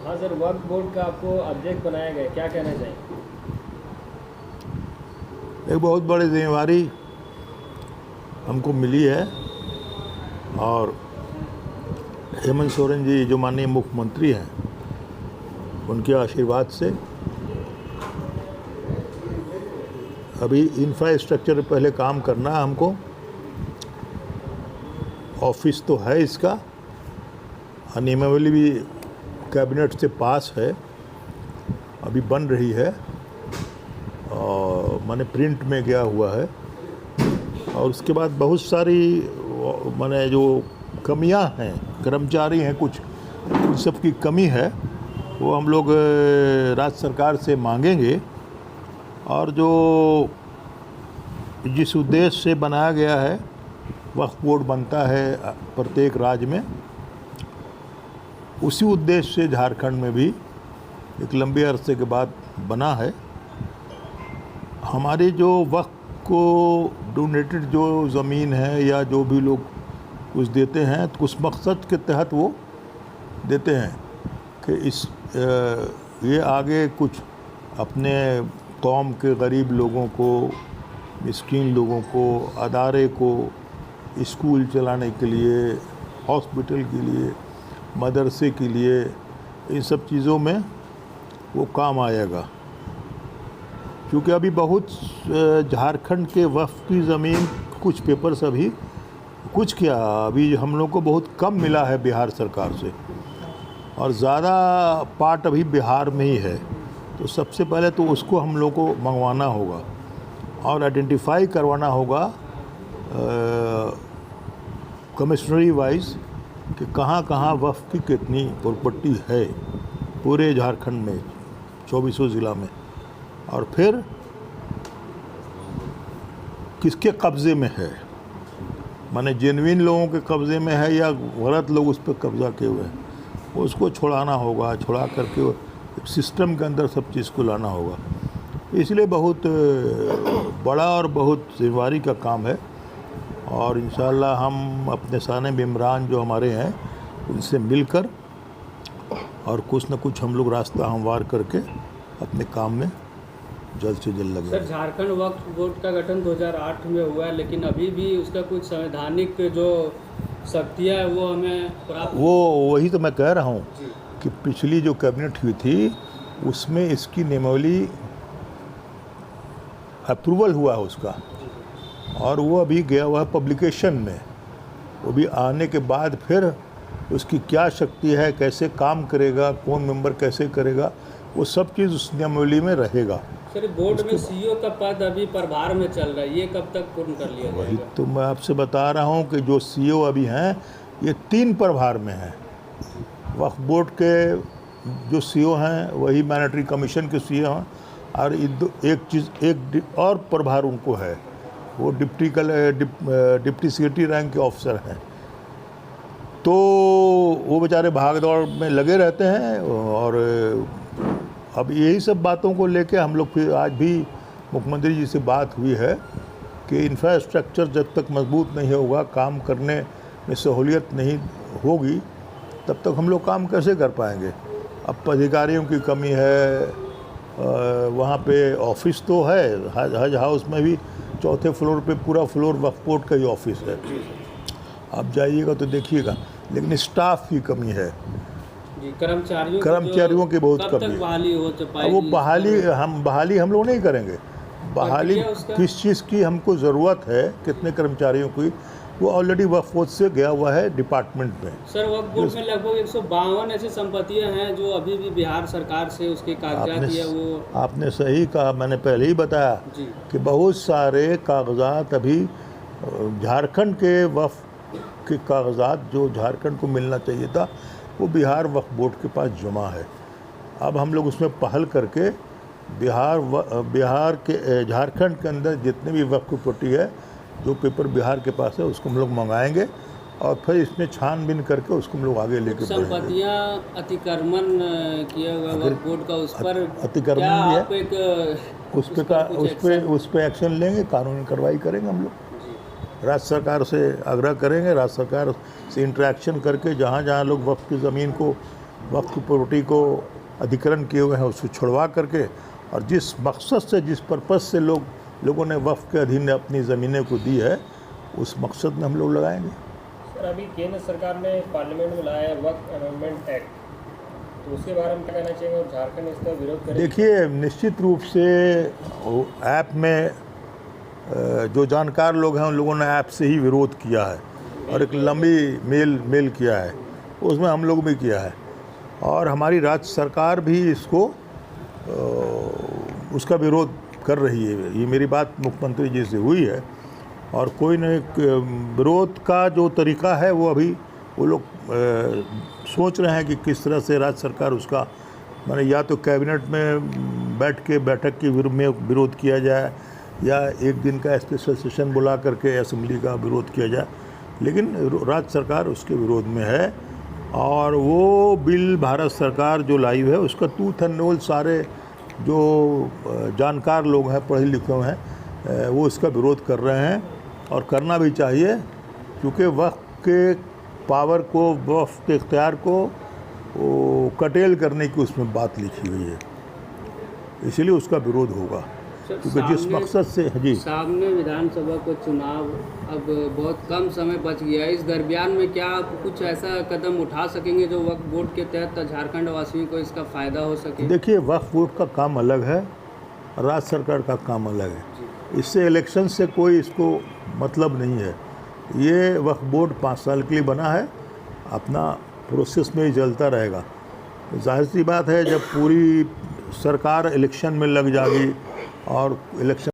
हाँ सर, वक्फ बोर्ड का आपको अध्यक्ष बनाया गया, क्या कहना चाहेंगे? एक बहुत बड़ी जिम्मेवारी हमको मिली है और हेमंत सोरेन जी जो माननीय मुख्यमंत्री हैं उनके आशीर्वाद से अभी इंफ्रास्ट्रक्चर पहले काम करना है हमको। ऑफिस तो है इसका, नियमावली भी कैबिनेट से पास है, अभी बन रही है और माने प्रिंट में गया हुआ है। और उसके बाद बहुत सारी माने जो कमियां हैं, कर्मचारी हैं कुछ, उन सब की कमी है, वो हम लोग राज्य सरकार से मांगेंगे। और जो जिस उद्देश्य से बनाया गया है, वक्फ बोर्ड बनता है प्रत्येक राज्य में, उसी उद्देश्य से झारखंड में भी एक लंबे अरसे के बाद बना है। हमारी जो वक्फ को डोनेटेड जो ज़मीन है या जो भी लोग कुछ देते हैं तो उस मकसद के तहत वो देते हैं कि ये आगे कुछ अपने कौम के गरीब लोगों को, मिस्कीन लोगों को, अदारे को, स्कूल चलाने के लिए, हॉस्पिटल के लिए, मदरसे के लिए, इन सब चीज़ों में वो काम आएगा। क्योंकि अभी बहुत झारखंड के वक्फ की ज़मीन कुछ पेपर्स अभी कुछ क्या अभी हम लोग को बहुत कम मिला है बिहार सरकार से, और ज़्यादा पार्ट अभी बिहार में ही है। तो सबसे पहले तो उसको हम लोग को मंगवाना होगा और आइडेंटिफाई करवाना होगा कमिश्नरी वाइज कि कहाँ कहाँ वक्फ की कितनी प्रॉपर्टी है पूरे झारखंड में, 2400 ज़िला में, और फिर किसके कब्ज़े में है, माने जेन्युइन लोगों के कब्ज़े में है या गलत लोग उस पर कब्ज़ा किए हुए हैं, उसको छुड़ाना होगा। छुड़ा करके सिस्टम के अंदर सब चीज़ को लाना होगा। इसलिए बहुत बड़ा और बहुत जिम्मेवारी का काम है। और इंशाअल्लाह हम अपने साने बिमरान जो हमारे हैं उनसे मिलकर और कुछ न कुछ हम लोग रास्ता हमवार करके अपने काम में जल्द से जल्द लगे। सर, झारखंड वक्फ बोर्ड का गठन 2008 में हुआ है, लेकिन अभी भी उसका कुछ संवैधानिक जो शक्तियाँ है वो हमें प्राप्त, वही तो मैं कह रहा हूँ कि पिछली जो कैबिनेट हुई थी उसमें इसकी नियमावली अप्रूवल हुआ है उसका, और वो अभी गया हुआ है पब्लिकेशन में। वो भी आने के बाद फिर उसकी क्या शक्ति है, कैसे काम करेगा, कौन मेंबर कैसे करेगा, वो सब चीज़ उस नियमावली में रहेगा। सर, बोर्ड में सीईओ का पद अभी प्रभार में चल रहा है, ये कब तक पूर्ण कर लिया जाएगा? वही तो मैं आपसे बता रहा हूँ कि जो सीईओ अभी हैं ये 3 प्रभार में हैं। वक्फ बोर्ड के जो सीईओ हैं वही मॉनेटरी कमीशन के सीईओ हैं, और एक और प्रभार उनको है, वो डिप्टी सेक्रेटरी रैंक के ऑफिसर हैं। तो वो बेचारे भाग दौड़ में लगे रहते हैं। और अब यही सब बातों को लेके हम लोग फिर आज भी मुख्यमंत्री जी से बात हुई है कि इंफ्रास्ट्रक्चर जब तक मजबूत नहीं होगा, काम करने में सहूलियत नहीं होगी, तब तक हम लोग काम कैसे कर पाएंगे। अब अधिकारियों की कमी है, वहाँ पे ऑफिस तो है, हज हाउस में भी 4थे फ्लोर पे पूरा फ्लोर वक्फ बोर्ड का ही ऑफिस है, आप जाइएगा तो देखिएगा, लेकिन स्टाफ की कमी है, कर्मचारियों की बहुत कमी है। वो बहाली हम लोग नहीं करेंगे। बहाली किस चीज़ की हमको ज़रूरत है, कितने कर्मचारियों की, वो ऑलरेडी वक्फ बोर्ड से गया हुआ है डिपार्टमेंट में। सर, वक्फ बोर्ड में लगभग 152 ऐसी संपत्तियां हैं जो अभी भी बिहार सरकार से उसके कागजात या वो, आपने सही कहा, मैंने पहले ही बताया कि बहुत सारे कागजात अभी झारखंड के वक्फ के कागजात जो झारखंड को मिलना चाहिए था वो बिहार वक्फ बोर्ड के पास जमा है। अब हम लोग उसमें पहल करके बिहार के झारखंड के अंदर जितने भी वक्फ प्रॉपर्टी है, जो पेपर बिहार के पास है, उसको हम लोग मंगाएंगे और फिर इसमें छानबीन करके उसको हम लोग आगे लेके संपत्तियाँ अतिक्रमण किया हुआ वक्फ बोर्ड का, उस पर अतिक्रमण भी है, उस पर एक्शन लेंगे, कानूनी कार्रवाई करेंगे हम लोग। राज्य सरकार से आग्रह करेंगे, राज्य सरकार से इंटरेक्शन करके जहाँ जहाँ लोग वक्फ की ज़मीन को वक्फ की प्रॉपर्टी को अधिग्रहण किए हुए हैं उसको छुड़वा करके, और जिस मकसद से, जिस पर्पज़ से लोगों ने वक्फ के अधीन अपनी ज़मीनें को दी है, उस मकसद में हम लोग लगाएंगे। सर, अभी केंद्र सरकार ने पार्लियामेंट में लाया है वक्फ अमेंडमेंट एक्ट, तो उसके बारे में क्या कहना चाहिए और झारखंड इसका विरोध करेगा? देखिए, निश्चित रूप से ऐप में जो जानकार लोग हैं उन लोगों ने ऐप से ही विरोध किया है और एक लंबी मेल किया है, उसमें हम लोग भी किया है, और हमारी राज्य सरकार भी इसको उसका विरोध कर रही है। ये मेरी बात मुख्यमंत्री जी से हुई है, और कोई न विरोध का जो तरीका है वो अभी वो लोग सोच रहे हैं कि किस तरह से राज्य सरकार उसका, माने या तो कैबिनेट में बैठक के में विरोध किया जाए, या एक दिन का स्पेशल सेशन बुला करके असेंबली का विरोध किया जाए, लेकिन राज्य सरकार उसके विरोध में है। और वो बिल भारत सरकार जो लाई है उसका टूथ एंड नेल सारे जो जानकार लोग हैं, पढ़े लिखे हुए हैं, वो इसका विरोध कर रहे हैं, और करना भी चाहिए, क्योंकि वक्फ के पावर को, वक्फ के इख्तियार को कटेल करने की उसमें बात लिखी हुई है, इसीलिए उसका विरोध होगा। क्योंकि जिस मकसद से जी सामने विधानसभा को चुनाव अब बहुत कम समय बच गया है, इस दरमियान में क्या आप कुछ ऐसा कदम उठा सकेंगे जो वक्फ बोर्ड के तहत झारखंड वासियों को इसका फ़ायदा हो सके? देखिए, वक्फ बोर्ड का काम अलग है, राज्य सरकार का काम अलग है, इससे इलेक्शन से कोई इसको मतलब नहीं है। ये वक्फ बोर्ड 5 साल के लिए बना है, अपना प्रोसेस में ही चलता रहेगा। जाहिर सी बात है, जब पूरी सरकार इलेक्शन में लग जाएगी और इलेक्शन